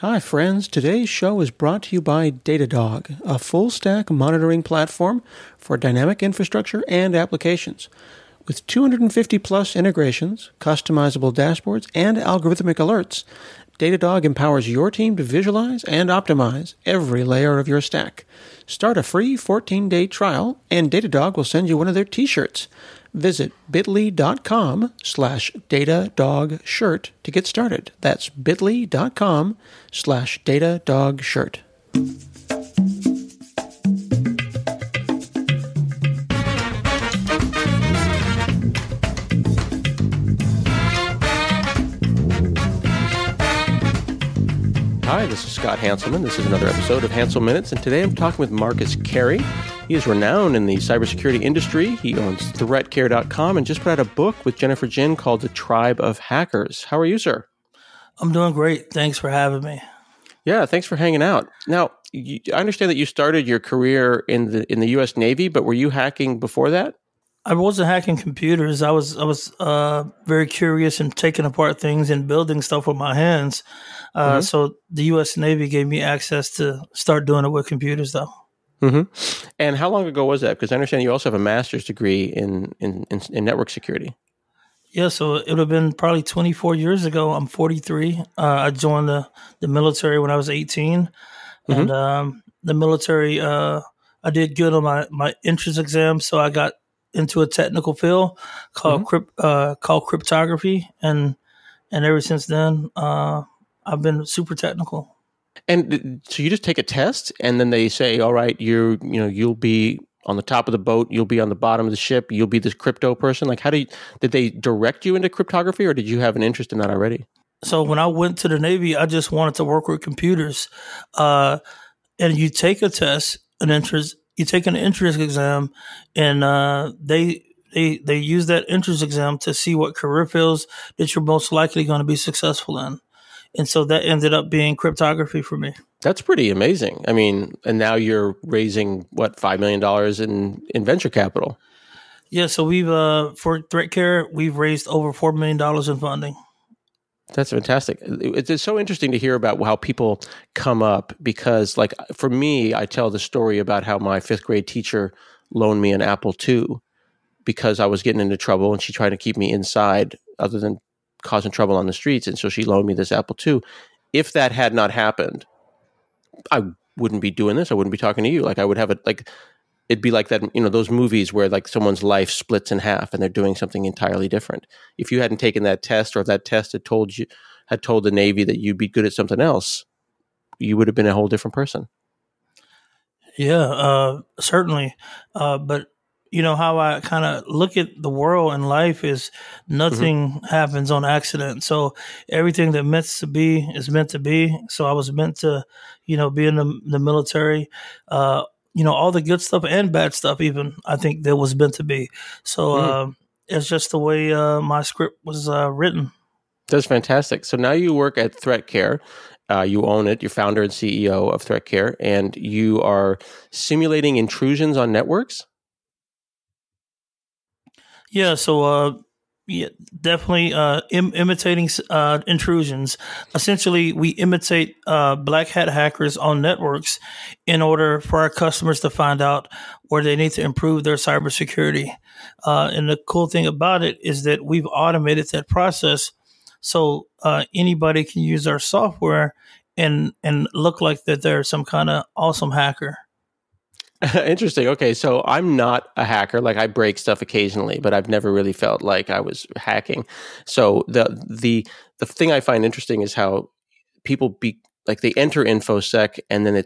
Hi, friends. Today's show is brought to you by Datadog, a full-stack monitoring platform for dynamic infrastructure and applications. With 250-plus integrations, customizable dashboards, and algorithmic alerts, Datadog empowers your team to visualize and optimize every layer of your stack. Start a free 14-day trial, and Datadog will send you one of their t-shirts. Visit bit.ly.com/DatadogShirt to get started. That's bit.ly.com/DatadogShirt. Hi, this is Scott Hanselman. This is another episode of Hansel Minutes, and today I'm talking with Marcus Carey. He is renowned in the cybersecurity industry. He owns threatcare.com and just put out a book with Jennifer Jin called The Tribe of Hackers. How are you, sir? I'm doing great. Thanks for having me. Yeah, thanks for hanging out. Now, I understand that you started your career in the U.S. Navy, but were you hacking before that? I wasn't hacking computers. I was very curious and taking apart things and building stuff with my hands. So the U.S. Navy gave me access to start doing it with computers, though. Mm-hmm. And how long ago was that? Because I understand you also have a master's degree in network security. Yeah, so it would have been probably 24 years ago. I'm 43. I joined the military when I was 18. And the military, I did good on my entrance exam, so I got into a technical field called cryptography. And ever since then, I've been super technical. And so you just take a test, and then they say, "All right, you'll be on the top of the boat, you'll be on the bottom of the ship, you'll be this crypto person." Like, did they direct you into cryptography, or did you have an interest in that already? So when I went to the Navy, I just wanted to work with computers. And you take a test, you take an entrance exam, and they use that entrance exam to see what career fields that you're most likely going to be successful in. And so that ended up being cryptography for me. That's pretty amazing. I mean, and now you're raising, $5 million in venture capital? Yeah, so we've, for ThreatCare, we've raised over $4 million in funding. That's fantastic. It's so interesting to hear about how people come up because, like, for me, I tell the story about how my fifth grade teacher loaned me an Apple II because I was getting into trouble and she tried to keep me inside other than causing trouble on the streets. And so she loaned me this Apple II. If that had not happened, I wouldn't be doing this. I wouldn't be talking to you. Like, I would have it'd be like that, those movies where like someone's life splits in half and they're doing something entirely different. If you hadn't taken that test, or if that test had told the Navy that you'd be good at something else, you would have been a whole different person. Yeah, certainly. But how I kind of look at the world and life is nothing happens on accident. So everything that meant to be is meant to be. So I was meant to, be in the military, all the good stuff and bad stuff, even, I think that was meant to be. So it's just the way my script was written. That's fantastic. So now you work at ThreatCare. You own it. You're founder and CEO of ThreatCare, and you are simulating intrusions on networks? Yeah, so definitely imitating intrusions. Essentially, we imitate black hat hackers on networks in order for our customers to find out where they need to improve their cybersecurity. And the cool thing about it is that we've automated that process, so anybody can use our software and look like that they're some kind of awesome hacker. Interesting. Okay, so I'm not a hacker. Like, I break stuff occasionally, but I've never really felt like I was hacking. So the thing I find interesting is how people they enter InfoSec, and then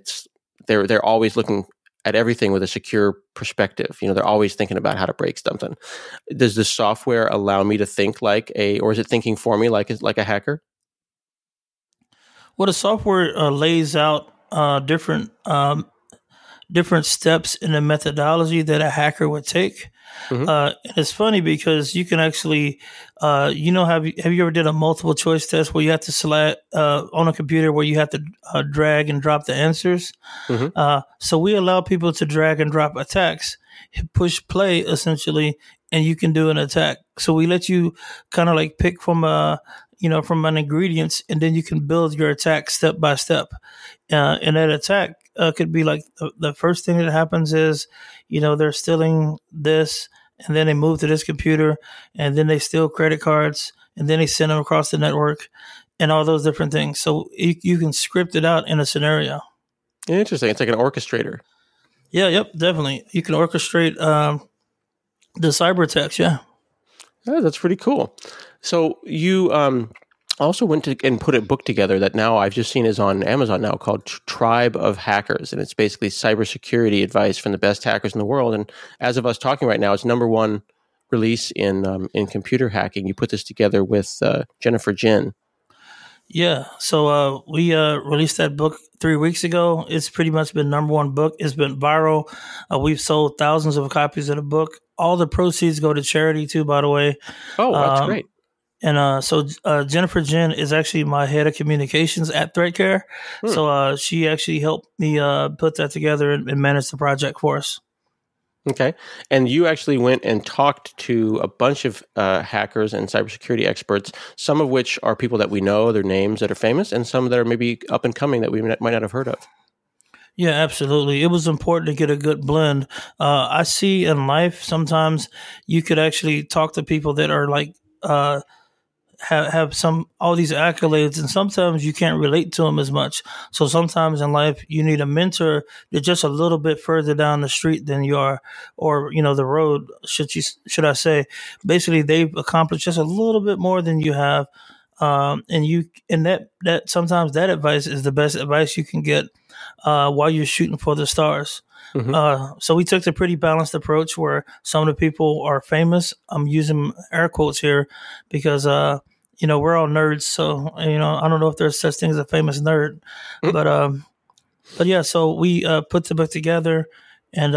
they're always looking at everything with a secure perspective. They're always thinking about how to break something. Does this software allow me to think or is it thinking for me like a hacker? Well, the software lays out different steps in the methodology that a hacker would take. And it's funny because you can actually, have you ever did a multiple choice test where you have to select on a computer where you have to drag and drop the answers? So we allow people to drag and drop attacks, push play essentially, and you can do an attack. So we let you kind of like pick from from an ingredients, and then you can build your attack step by step. And that attack could be like the first thing that happens is, they're stealing this, and then they move to this computer, and then they steal credit cards, and then they send them across the network, and all those different things. So you can script it out in a scenario. Interesting. It's like an orchestrator. Yeah, yep, definitely. You can orchestrate the cyber attacks. Yeah. Oh, that's pretty cool. So you also went to and put a book together that now I've just seen is on Amazon now called Tribe of Hackers, and it's basically cybersecurity advice from the best hackers in the world. And as of us talking right now, it's #1 release in computer hacking. You put this together with Jennifer Jin. Yeah, so we released that book 3 weeks ago. It's pretty much been #1 book. It's been viral. We've sold thousands of copies of the book. All the proceeds go to charity too, by the way. Oh, that's great. And so Jennifer Jin is actually my head of communications at ThreatCare. So she actually helped me put that together and manage the project for us. Okay. And you actually went and talked to a bunch of hackers and cybersecurity experts, some of which are people that we know, their names that are famous, and some that are maybe up and coming that we might not have heard of. Yeah, absolutely. It was important to get a good blend. I see in life sometimes you could actually talk to people that are like have all these accolades, and sometimes you can't relate to them as much. So sometimes in life you need a mentor that's just a little bit further down the street than you are, or the road. Should I say? Basically, they've accomplished just a little bit more than you have, and that sometimes that advice is the best advice you can get while you're shooting for the stars. Mm-hmm. So we took the pretty balanced approach where some of the people are famous. I'm using air quotes here because, we're all nerds. So, I don't know if there's such thing as a famous nerd, mm-hmm. but yeah, so we put the book together, and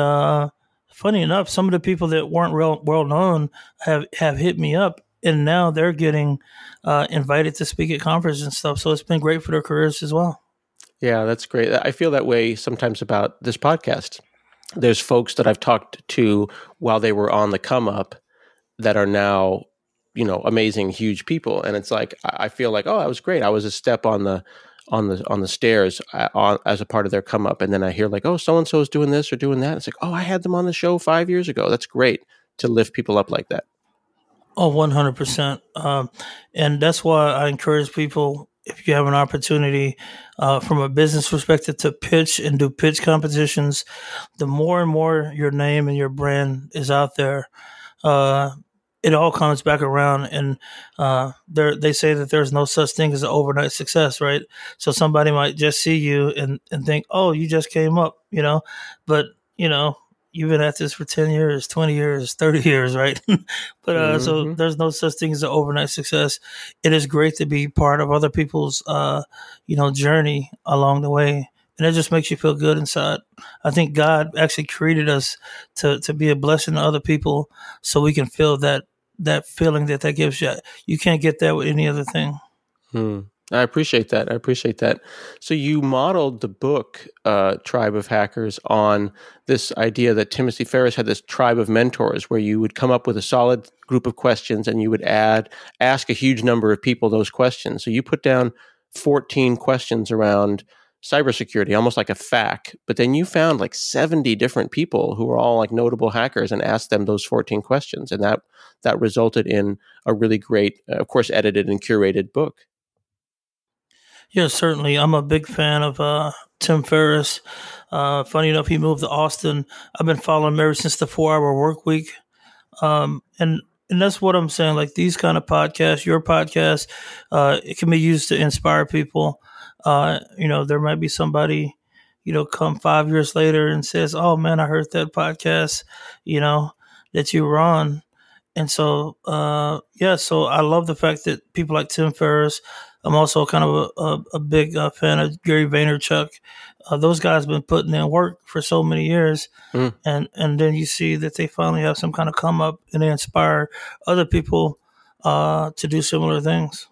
funny enough, some of the people that weren't well known have hit me up, and now they're getting invited to speak at conferences and stuff. So it's been great for their careers as well. Yeah, that's great. I feel that way sometimes about this podcast. There's folks that I've talked to while they were on the come up that are now, amazing, huge people. And it's like, I feel like, oh, that was great. I was a step on the stairs as a part of their come up. And then I hear like, oh, so-and-so is doing this or doing that. It's like, oh, I had them on the show 5 years ago. That's great to lift people up like that. Oh, 100%. And that's why I encourage people, if you have an opportunity from a business perspective to pitch and do pitch competitions, the more and more your name and your brand is out there, it all comes back around. And they say that there's no such thing as an overnight success, right? So somebody might just see you and think, oh, you just came up, but, you've been at this for 10 years, 20 years, 30 years, right? But mm-hmm. So there's no such thing as an overnight success. It is great to be part of other people's, journey along the way. And it just makes you feel good inside. I think God actually created us to be a blessing to other people so we can feel that feeling that gives you. You can't get that with any other thing. I appreciate that. So you modeled the book, Tribe of Hackers, on this idea that Timothy Ferriss had this tribe of mentors where you would come up with a solid group of questions and you would ask a huge number of people those questions. So you put down 14 questions around cybersecurity, almost like a FAQ, but then you found like 70 different people who were all like notable hackers and asked them those 14 questions. And that resulted in a really great, of course, edited and curated book. Yeah, certainly. I'm a big fan of Tim Ferriss. Funny enough, he moved to Austin. I've been following him ever since the 4-Hour Work Week. And that's what I'm saying. Like these kind of podcasts, your podcast, it can be used to inspire people. There might be somebody, come 5 years later and says, oh man, I heard that podcast, that you were on. And so, so I love the fact that people like Tim Ferriss. I'm also kind of a big fan of Gary Vaynerchuk. Those guys have been putting in work for so many years. And then you see that they finally have some kind of come up and they inspire other people to do similar things.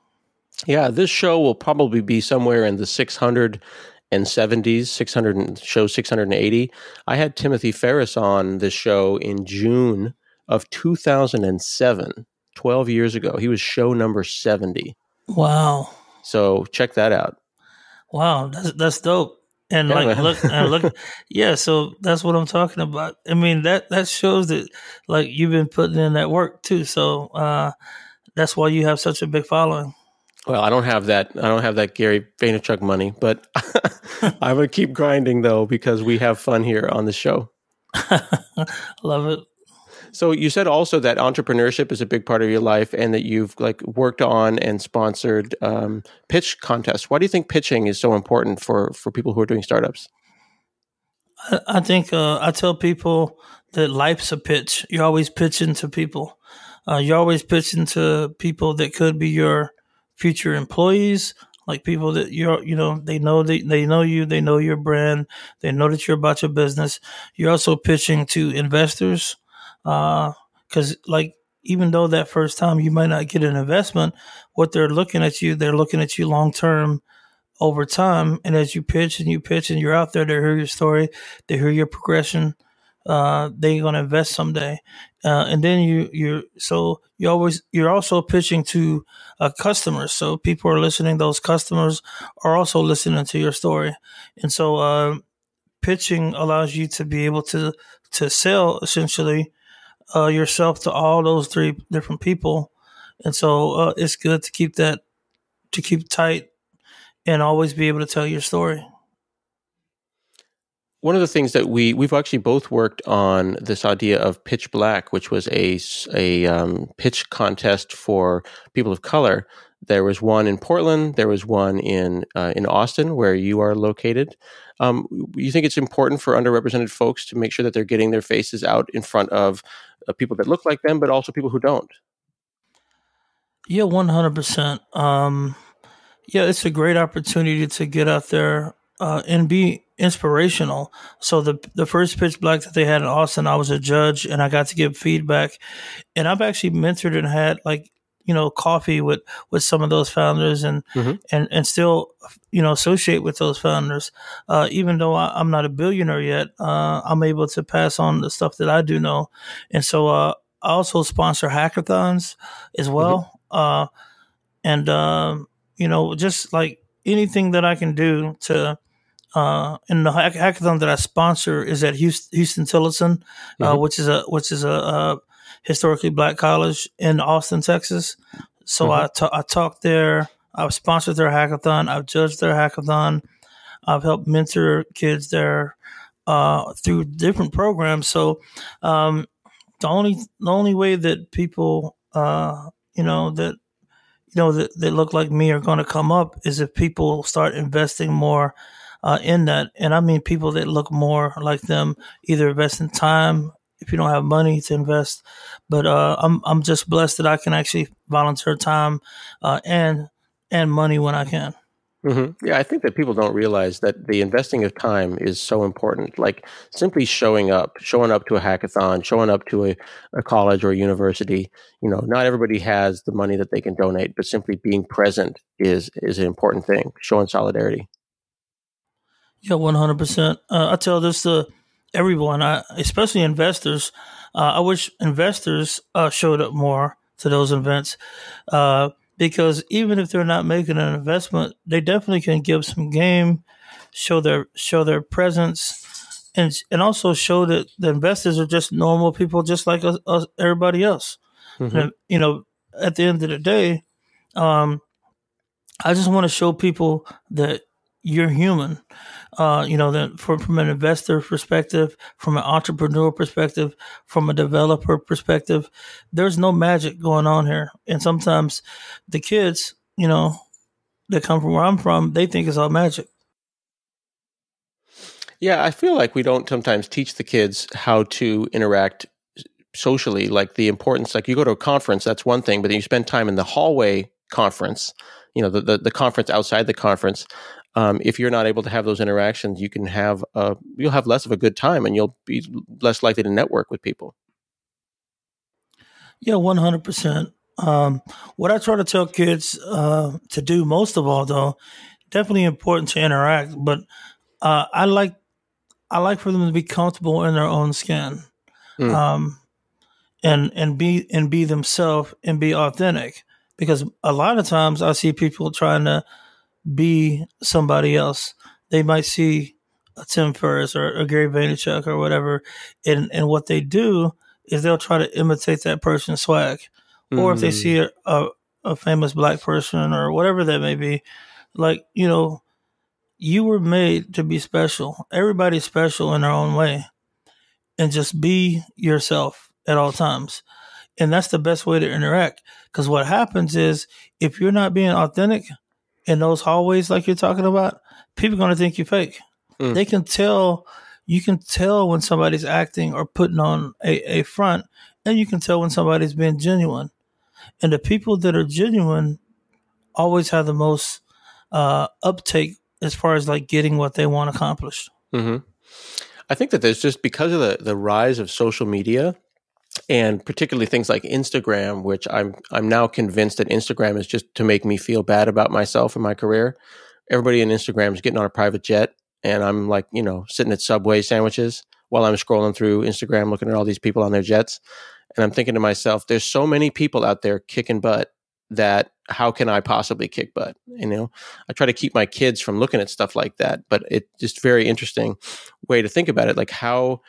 Yeah, this show will probably be somewhere in the 670s, 680. I had Timothy Ferriss on this show in June of 2007, 12 years ago. He was show number 70. Wow. So check that out. Wow, that's dope. And Yeah, like man. look, yeah. So that's what I'm talking about. I mean that shows that like you've been putting in that work too. So that's why you have such a big following. Well, I don't have that. I don't have that Gary Vaynerchuk money, but I'm gonna keep grinding though because we have fun here on the show. Love it. So you said also that entrepreneurship is a big part of your life, and that you've like worked on and sponsored pitch contests. Why do you think pitching is so important for people who are doing startups? I think I tell people that life's a pitch. You're always pitching to people. You're always pitching to people that could be your future employees, like people that they know they know you, they know your brand, they know that you're about your business. You're also pitching to investors, because like even though that first time you might not get an investment, what they're looking at you long term over time. And as you pitch and you're out there, they hear your story, they hear your progression. They're going to invest someday. And then you're also pitching to customers. So people are listening. Those customers are also listening to your story. And so, pitching allows you to be able to sell essentially, yourself to all those three different people. And so, it's good to keep tight and always be able to tell your story. One of the things that we've actually both worked on this idea of Pitch Black, which was a pitch contest for people of color. There was one in Portland. There was one in Austin, where you are located. You think it's important for underrepresented folks to make sure that they're getting their faces out in front of people that look like them, but also people who don't? Yeah, 100%. Yeah, it's a great opportunity to get out there and be inspirational. So the first Pitch Black that they had in Austin, I was a judge and I got to give feedback. And I've actually mentored and had like coffee with some of those founders and Mm-hmm. and still associate with those founders. Even though I'm not a billionaire yet, I'm able to pass on the stuff that I do know. And so I also sponsor hackathons as Mm-hmm. well. And just like anything that I can do to and the hackathon that I sponsor is at Houston Tillotson, Mm-hmm. which is a historically black college in Austin, Texas. So Mm-hmm. I talked there. I've sponsored their hackathon. I've judged their hackathon. I've helped mentor kids there through different programs. So the only way that people that look like me are going to come up is if people start investing more in that. And I mean people that look more like them, either invest in time if you don't have money to invest. But I'm just blessed that I can actually volunteer time and money when I can. Mm-hmm. Yeah, I think that people don't realize that the investing of time is so important. Like simply showing up to a hackathon, showing up to a college or a university. Not everybody has the money that they can donate, but simply being present is an important thing. Showing solidarity. Yeah, 100%. I tell this to everyone, especially investors. I wish investors showed up more to those events, because even if they're not making an investment, they definitely can give some game, show their presence, and also show that the investors are just normal people, just like us everybody else. Mm-hmm. And, at the end of the day, um, I just want to show people that you're human. That from an investor perspective, from an entrepreneur perspective, from a developer perspective, there's no magic going on here. And sometimes the kids, that come from where I'm from, they think it's all magic. Yeah, I feel like we don't sometimes teach the kids how to interact socially, like the importance. Like you go to a conference, that's one thing, but then you spend time in the hallway conference, the conference outside the conference. If you're not able to have those interactions, you'll have less of a good time, and you'll be less likely to network with people. Yeah, 100%. What I try to tell kids to do most of all, though, definitely important to interact, but I like for them to be comfortable in their own skin, Mm. um, and be themselves and be authentic. because a lot of times I see people trying to be somebody else. They might see a Tim Ferriss or a Gary Vaynerchuk or whatever, and what they do is they'll try to imitate that person's swag. Or if they see a famous black person or whatever that may be, like, you were made to be special. Everybody's special in their own way. And just be yourself at all times. And that's the best way to interact. Because what happens is, if you're not being authentic in those hallways like you're talking about, people are going to think you're fake. They can tell, you can tell when somebody's acting or putting on a front, and you can tell when somebody's being genuine. And the people that are genuine always have the most uptake as far as like getting what they want accomplished. Mm-hmm. I think that there's just, because of the rise of social media, and particularly things like Instagram, which I'm now convinced that Instagram is just to make me feel bad about myself and my career. Everybody in Instagram is getting on a private jet, and I'm like, sitting at Subway sandwiches while I'm scrolling through Instagram, looking at all these people on their jets. And I'm thinking to myself, there's so many people out there kicking butt, that how can I possibly kick butt? I try to keep my kids from looking at stuff like that, but it's just very interesting way to think about it. Like, how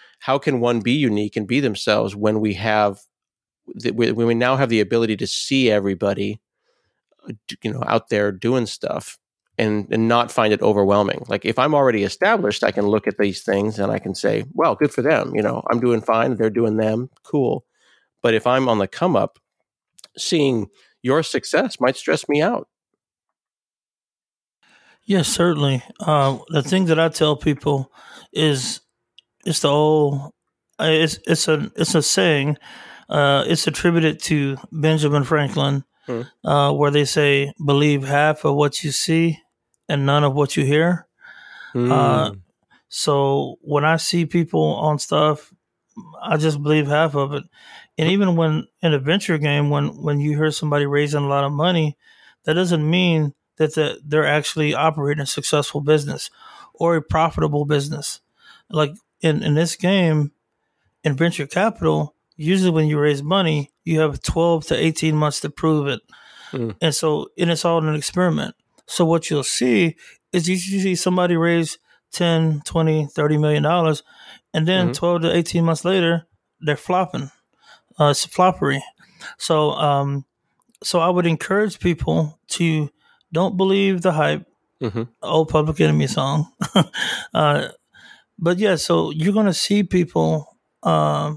can one be unique and be themselves when we now have the ability to see everybody, out there doing stuff, and not find it overwhelming. Like, if I'm already established, I can look at these things and I can say, well, good for them. I'm doing fine. They're doing them. Cool. But if I'm on the come up, seeing your success might stress me out. Yes, certainly. The thing that I tell people is, it's the old, it's a saying. It's attributed to Benjamin Franklin, where they say, "Believe half of what you see and none of what you hear." So when I see people on stuff, I just believe half of it. And even when in a venture game, when you hear somebody raising a lot of money, that doesn't mean that they're actually operating a successful business or a profitable business. Like in this game, in venture capital, usually when you raise money, you have 12 to 18 months to prove it. And it's all an experiment. So what you'll see is you see somebody raise 10, 20, $30 million, and then 12 to 18 months later, they're flopping. It's floppery. So I would encourage people to don't believe the hype, old Public Enemy song. But yeah, so you're going to see people do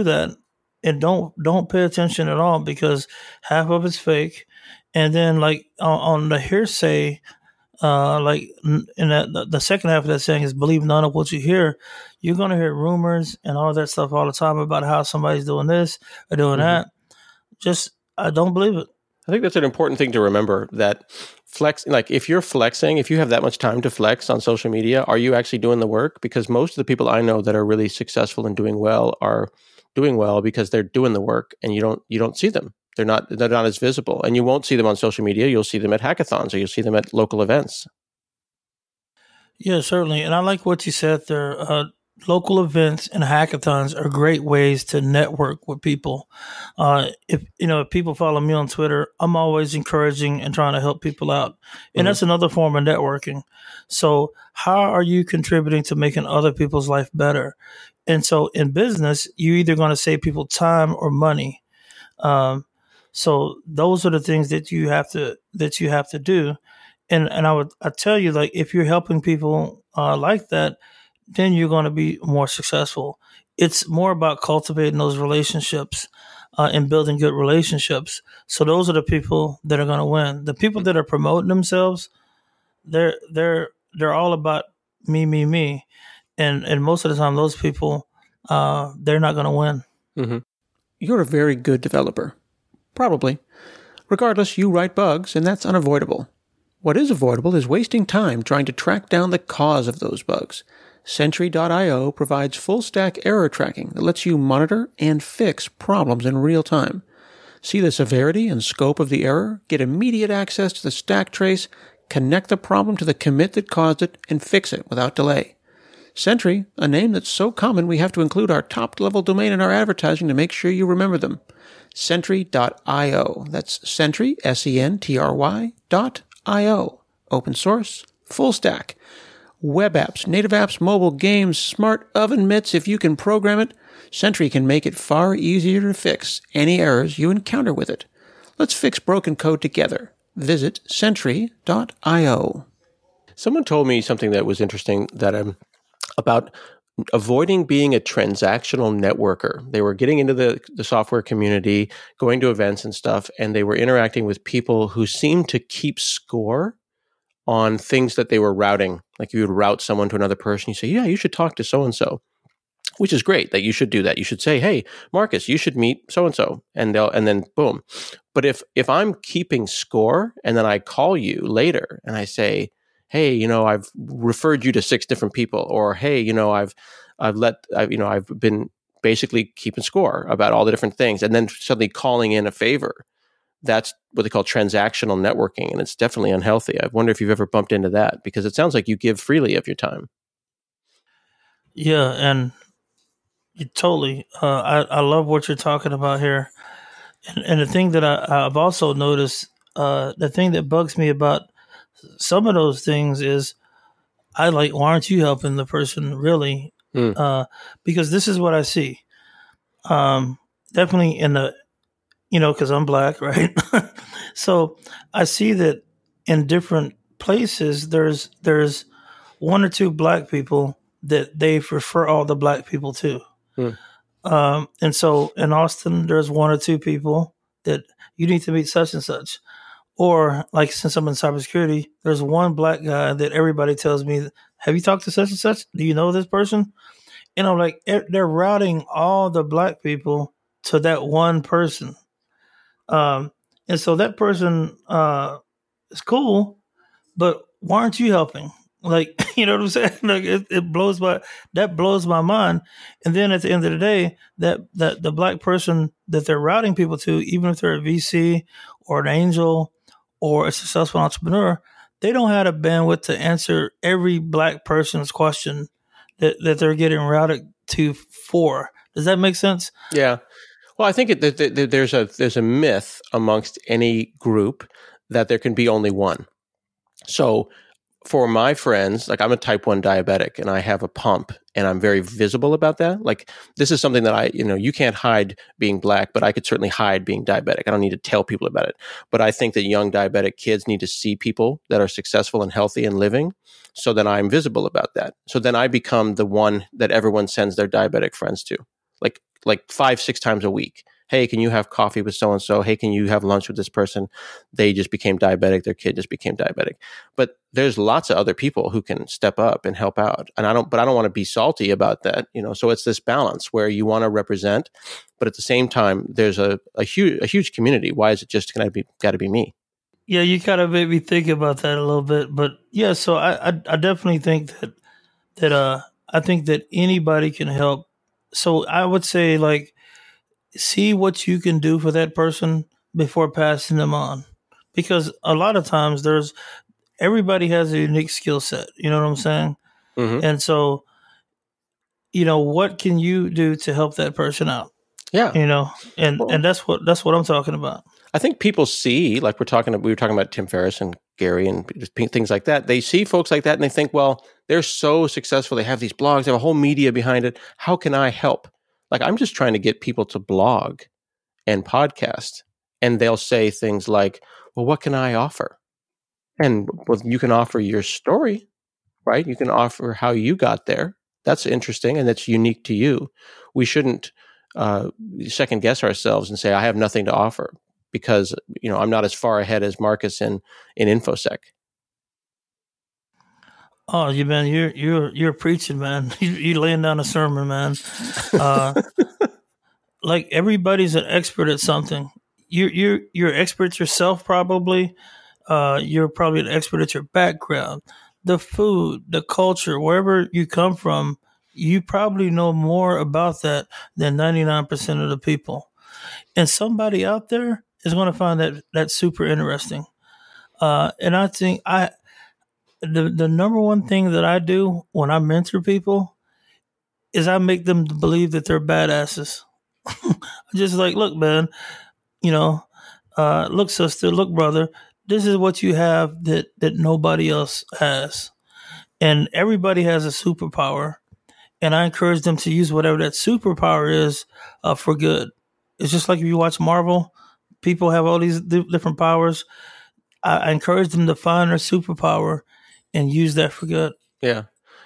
that, and don't pay attention at all, because half of it's fake. And then like on the hearsay, like in the second half of that saying is believe none of what you hear. You're going to hear rumors and all that stuff all the time about how somebody's doing this or doing that. Just, I don't believe it. I think that's an important thing to remember, that if you're flexing, if you have that much time to flex on social media, are you actually doing the work? Because most of the people I know that are really successful and doing well are doing well because they're doing the work, and you don't see them. They're not as visible, and you won't see them on social media. You'll see them at hackathons, or you'll see them at local events. Yeah, certainly. And I like what you said there. Local events and hackathons are great ways to network with people. If people follow me on Twitter, I'm always encouraging and trying to help people out. And that's another form of networking. So how are you contributing to making other people's life better? And so in business, you're either going to save people time or money. So those are the things that you have to do. And I tell you, like, if you're helping people like that, then you're going to be more successful. It's more about cultivating those relationships and building good relationships. So those are the people that are going to win. The people that are promoting themselves, they're all about me. And most of the time, those people, they're not going to win. Mm-hmm. You're a very good developer. Probably. Regardless, you write bugs, and that's unavoidable. What is avoidable is wasting time trying to track down the cause of those bugs. Sentry.io provides full-stack error tracking that lets you monitor and fix problems in real time. See the severity and scope of the error, get immediate access to the stack trace, connect the problem to the commit that caused it, and fix it without delay. Sentry, a name that's so common we have to include our top-level domain in our advertising to make sure you remember them. Sentry.io. That's Sentry, Sentry.io. Open source, full stack. Web apps, native apps, mobile games, smart oven mitts. If you can program it, Sentry can make it far easier to fix any errors you encounter with it. Let's fix broken code together. Visit Sentry.io. Someone told me something that was interesting that about avoiding being a transactional networker. They were getting into the software community, going to events and stuff, and they were interacting with people who seemed to keep score on things that they were routing. Like you would route someone to another person. You say, yeah, you should talk to so-and-so, which is great that you should do that. You should say, hey, Marcus, you should meet so-and-so. And then boom. But if I'm keeping score and then I call you later and I say, hey, I've referred you to 6 different people, or hey, I've been basically keeping score about all the different things, and then suddenly calling in a favor. That's what they call transactional networking, and it's definitely unhealthy. I wonder if you've ever bumped into that, because it sounds like you give freely of your time. Yeah, and you totally. I love what you're talking about here, and the thing that I've also noticed, the thing that bugs me about some of those things is, why aren't you helping the person really? Because this is what I see. Definitely in the, because I'm black, right? So I see that in different places, there's 1 or 2 black people that they refer all the black people to. And so in Austin, there's 1 or 2 people that you need to meet such and such. Or like, since I'm in cybersecurity, there's 1 black guy that everybody tells me, have you talked to such and such? Do you know this person? And I'm like, they're routing all the black people to that 1 person. And so that person is cool, but why aren't you helping? Like, you know what I'm saying? Like, it blows my mind. And then at the end of the day, that the black person that they're routing people to, even if they're a VC or an angel or a successful entrepreneur, they don't have the bandwidth to answer every black person's question that they're getting routed to for. Does that make sense? Yeah. Well, I think there's a myth amongst any group that there can be only one. So for my friends, like, I'm a type 1 diabetic and I have a pump, and I'm very visible about that. Like, this is something that you can't hide being black, but I could certainly hide being diabetic. I don't need to tell people about it. But I think that young diabetic kids need to see people that are successful and healthy and living, so that I'm visible about that. So then I become the one that everyone sends their diabetic friends to, like 5-6 times a week. Hey, can you have coffee with so-and-so? Hey, can you have lunch with this person? They just became diabetic. Their kid just became diabetic. But there's lots of other people who can step up and help out. And I don't want to be salty about that. So it's this balance where you want to represent, but at the same time, there's a huge community. Why is it just got to be me? Yeah, you kind of made me think about that a little bit. But yeah, so I definitely think that I think that anybody can help. So I would say, like, see what you can do for that person before passing them on, because a lot of times everybody has a unique skill set. You know what I'm saying? Mm-hmm. And so, what can you do to help that person out? Yeah. And that's what I'm talking about. I think people see, like we were talking about Tim Ferriss and Gary and things like that. They see folks like that and they think, well, they're so successful. They have these blogs, they have a whole media behind it. How can I help? Like, I'm just trying to get people to blog and podcast, and they'll say things like, well, what can I offer? And well, you can offer your story, right? You can offer how you got there. That's interesting, and that's unique to you. We shouldn't second guess ourselves and say, I have nothing to offer, because I'm not as far ahead as Marcus in InfoSec. Oh, you're preaching, man. You laying down a sermon, man. Like, everybody's an expert at something. You're expert yourself, probably. You're probably an expert at your background, the food, the culture, wherever you come from. You probably know more about that than 99% of the people. And somebody out there is going to find that super interesting. And I think the number one thing that I do when I mentor people is I make them believe that they're badasses. Just like, look, man, you know, look, sister, look, brother, this is what you have that nobody else has. And everybody has a superpower. And I encourage them to use whatever that superpower is for good. It's just like if you watch Marvel, people have all these different powers. I encourage them to find their superpower and use that for good. Yeah.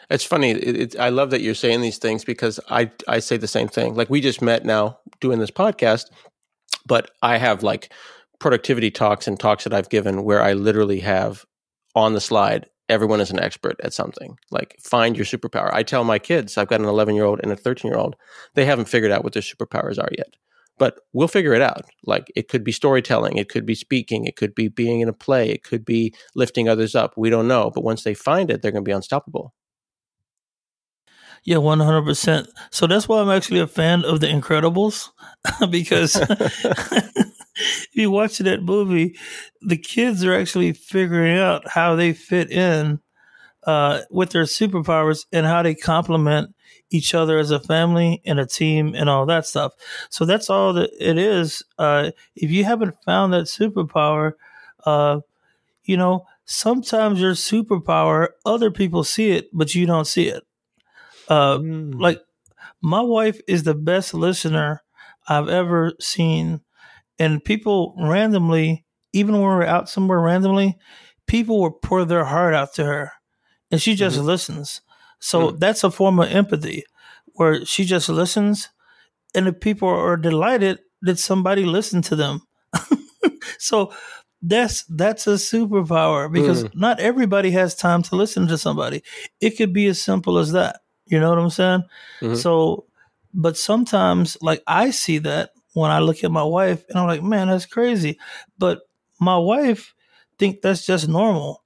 It's funny. I love that you're saying these things because I say the same thing. Like we just met now doing this podcast, but I have like productivity talks and talks that I've given where I literally have on the slide, everyone is an expert at something. Like find your superpower. I tell my kids, I've got an 11-year-old and a 13-year-old, they haven't figured out what their superpowers are yet. But we'll figure it out. Like it could be storytelling, it could be speaking, it could be being in a play, it could be lifting others up. We don't know. But once they find it, they're going to be unstoppable. Yeah, 100%. So that's why I'm actually a fan of The Incredibles because if you watch that movie, the kids are actually figuring out how they fit in with their superpowers and how they complement each other as a family and a team and all that stuff. So that's all that it is. If you haven't found that superpower, sometimes your superpower, other people see it, but you don't see it. Like my wife is the best listener I've ever seen. And people randomly, even when we're out somewhere randomly, people will pour their heart out to her and she just listens. So that's a form of empathy where she just listens and the people are delighted that somebody listened to them. So that's a superpower because not everybody has time to listen to somebody. It could be as simple as that. You know what I'm saying? So, but sometimes like I see that when I look at my wife and I'm like, man, that's crazy. But my wife think that's just normal.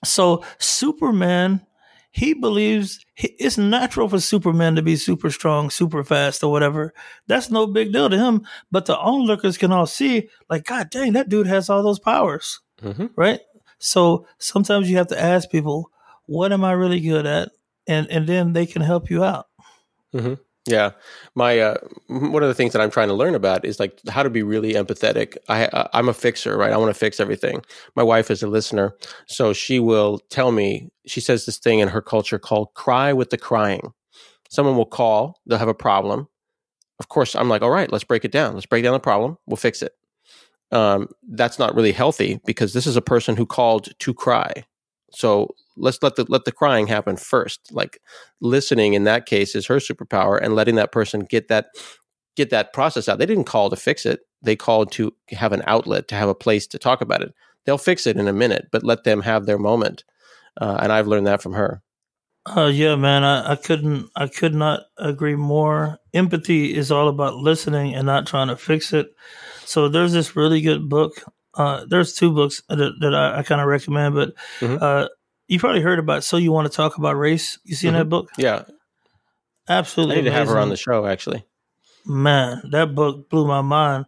So Superman, he believes it's natural for Superman to be super strong, super fast or whatever. That's no big deal to him. But the onlookers can all see like, God dang, that dude has all those powers. Right? So sometimes you have to ask people, what am I really good at? And then they can help you out. Yeah. My one of the things that I'm trying to learn about is like how to be really empathetic. I'm a fixer, right? I want to fix everything. My wife is a listener. So she will tell me, she says this thing in her culture called cry with the crying. Someone will call, they'll have a problem. Of course, I'm like, all right, let's break it down. Let's break down the problem. We'll fix it. That's not really healthy because this is a person who called to cry. So let's let the crying happen first. Like listening in that case is her superpower, and letting that person get that process out. They didn't call to fix it. They called to have an outlet, to have a place to talk about it. They'll fix it in a minute, but let them have their moment. And I've learned that from her. Yeah, man, I could not agree more. Empathy is all about listening and not trying to fix it. So there's this really good book. There's two books that I kind of recommend, but you probably heard about So You Want to Talk About Race. You seen that book? Yeah. Absolutely I need to have her amazing. on the show, actually. Man, that book blew my mind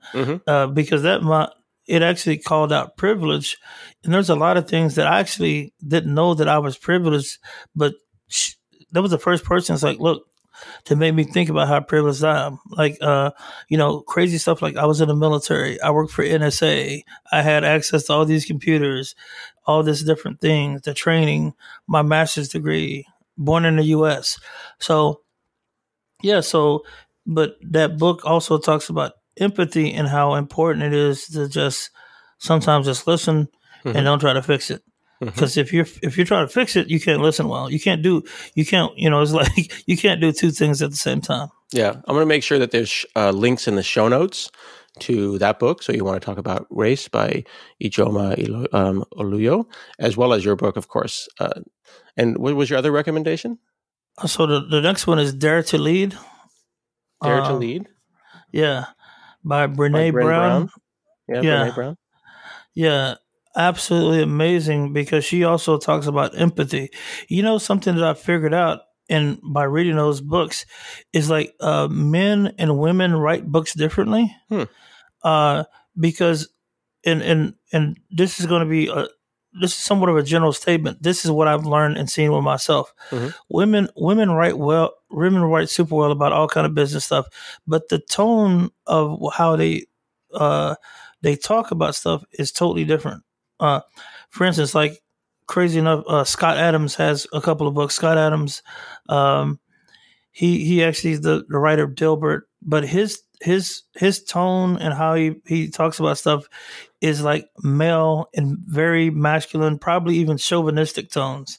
because it actually called out privilege. And there's a lot of things that I actually didn't know that I was privileged, but that was the first person that's like, look, to make me think about how privileged I am. Like, crazy stuff like I was in the military. I worked for NSA. I had access to all these computers, all these different things, the training, my master's degree, born in the U.S. So, yeah, but that book also talks about empathy and how important it is to sometimes just listen and don't try to fix it. Because if you're trying to fix it, you can't listen well. It's like you can't do two things at the same time. Yeah. I'm going to make sure that there's links in the show notes to that book. So You Want to Talk About Race by Ijoma Oluyo, as well as your book, of course. And what was your other recommendation? So the next one is Dare to Lead. Dare to Lead? Yeah. By Brené Brown. Yeah, Brené Brown. Yeah. Absolutely amazing because she also talks about empathy. You know, something that I figured out by reading those books is like men and women write books differently. Because and this is going to be this is somewhat of a general statement. This is what I've learned and seen with myself. Mm-hmm. Women write well. Women write super well about all kind of business stuff, but the tone of how they talk about stuff is totally different. For instance, like crazy enough, Scott Adams has a couple of books. Scott Adams, he actually is the writer of Dilbert, but his tone and how he talks about stuff is like male and very masculine, probably even chauvinistic tones.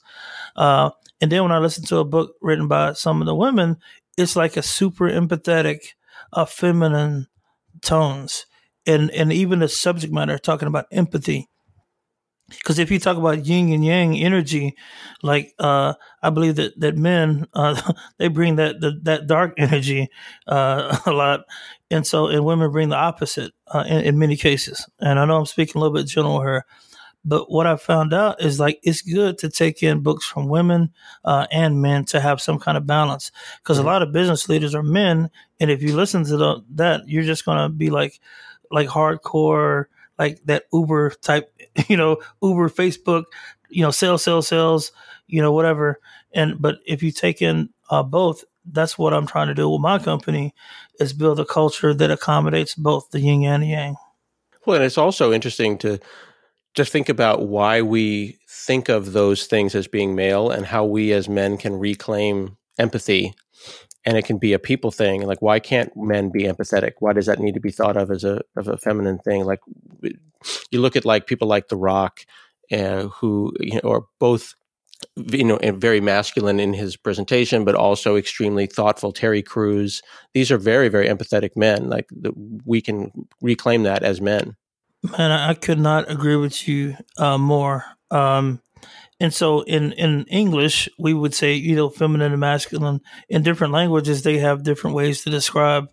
And then when I listen to a book written by some of the women, it's like a super empathetic, feminine tones, and even the subject matter talking about empathy. Because if you talk about yin and yang energy, like I believe that men they bring that dark energy a lot, and women bring the opposite in many cases. And I know I'm speaking a little bit general here, but what I found out is like it's good to take in books from women and men to have some kind of balance. Because a lot of business leaders are men, and if you listen to that, you're just gonna be like hardcore, like that Uber type, Uber, Facebook, sales, whatever. But if you take in both, that's what I'm trying to do with my company, is build a culture that accommodates both the yin and the yang. Well, and it's also interesting to just think about why we think of those things as being male and how we as men can reclaim empathy. And it can be a people thing. Like, why can't men be empathetic? Why does that need to be thought of as a feminine thing? Like, you look at like people like The Rock, who are both very masculine in his presentation, but also extremely thoughtful. Terry Crews. These are very, very empathetic men. Like, we can reclaim that as men. Man, I could not agree with you more. And so in English, we would say, feminine and masculine. In different languages, they have different ways to describe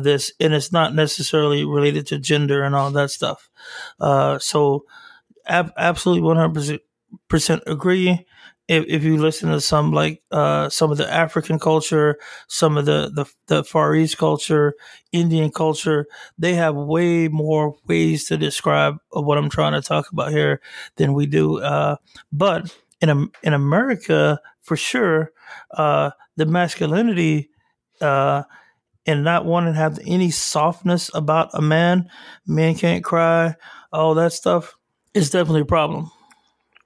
this. And it's not necessarily related to gender and all that stuff. So absolutely 100% agree. If you listen to some of the African culture, some of the Far East culture, Indian culture, they have way more ways to describe what I'm trying to talk about here than we do. But in America, for sure, the masculinity and not wanting to have any softness about a man, men can't cry, all that stuff is definitely a problem.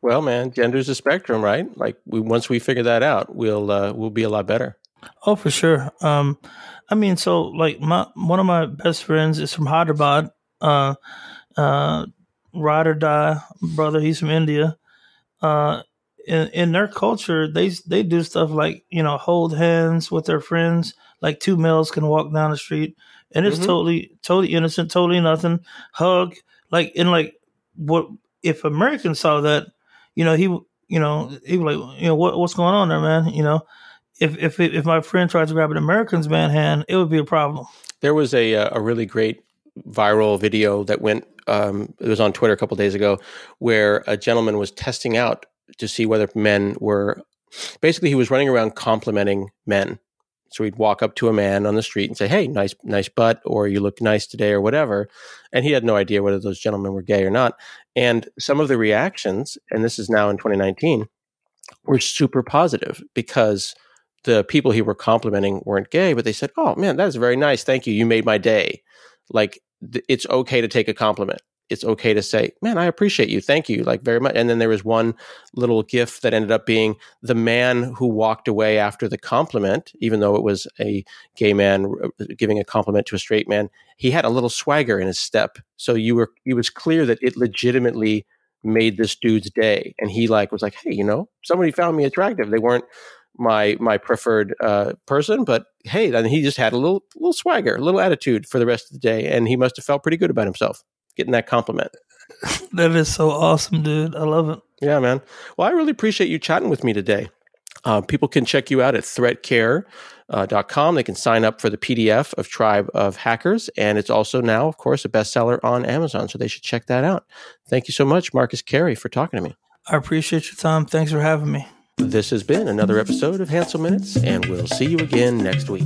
Well, man, gender's a spectrum, right? Like, once we figure that out, we'll be a lot better. Oh, for sure. So like one of my best friends is from Hyderabad, ride or die brother. He's from India. In their culture, they do stuff like, hold hands with their friends. Like two males can walk down the street, and it's totally innocent, totally nothing. Hug, what if Americans saw that? He was like, what's going on there, man? If my friend tried to grab an American's man hand, it would be a problem. There was a really great viral video that went, it was on Twitter a couple of days ago, where a gentleman was testing out to see whether men were, basically he was running around complimenting men. So he'd walk up to a man on the street and say, "Hey, nice butt," or "You look nice today," or whatever. And he had no idea whether those gentlemen were gay or not. And some of the reactions, and this is now in 2019, were super positive, because the people he were complimenting weren't gay, but they said, "Oh man, that's very nice. Thank you. You made my day." Like, it's okay to take a compliment. It's okay to say, "Man, I appreciate you. Thank you, like, very much." And then there was one little GIF that ended up being the man who walked away after the compliment, even though it was a gay man giving a compliment to a straight man. He had a little swagger in his step. So it was clear that it legitimately made this dude's day. And he was like, "Hey, somebody found me attractive. They weren't my preferred person, but hey," then he just had a little swagger, a little attitude for the rest of the day. And he must have felt pretty good about himself, getting that compliment. That is so awesome, dude. I love it. Yeah, man. Well, I really appreciate you chatting with me today. People can check you out at threatcare.com. They can sign up for the PDF of Tribe of Hackers. And it's also now, of course, a bestseller on Amazon. So they should check that out. Thank you so much, Marcus Carey, for talking to me. I appreciate your time. Thanks for having me. This has been another episode of Hansel Minutes, and we'll see you again next week.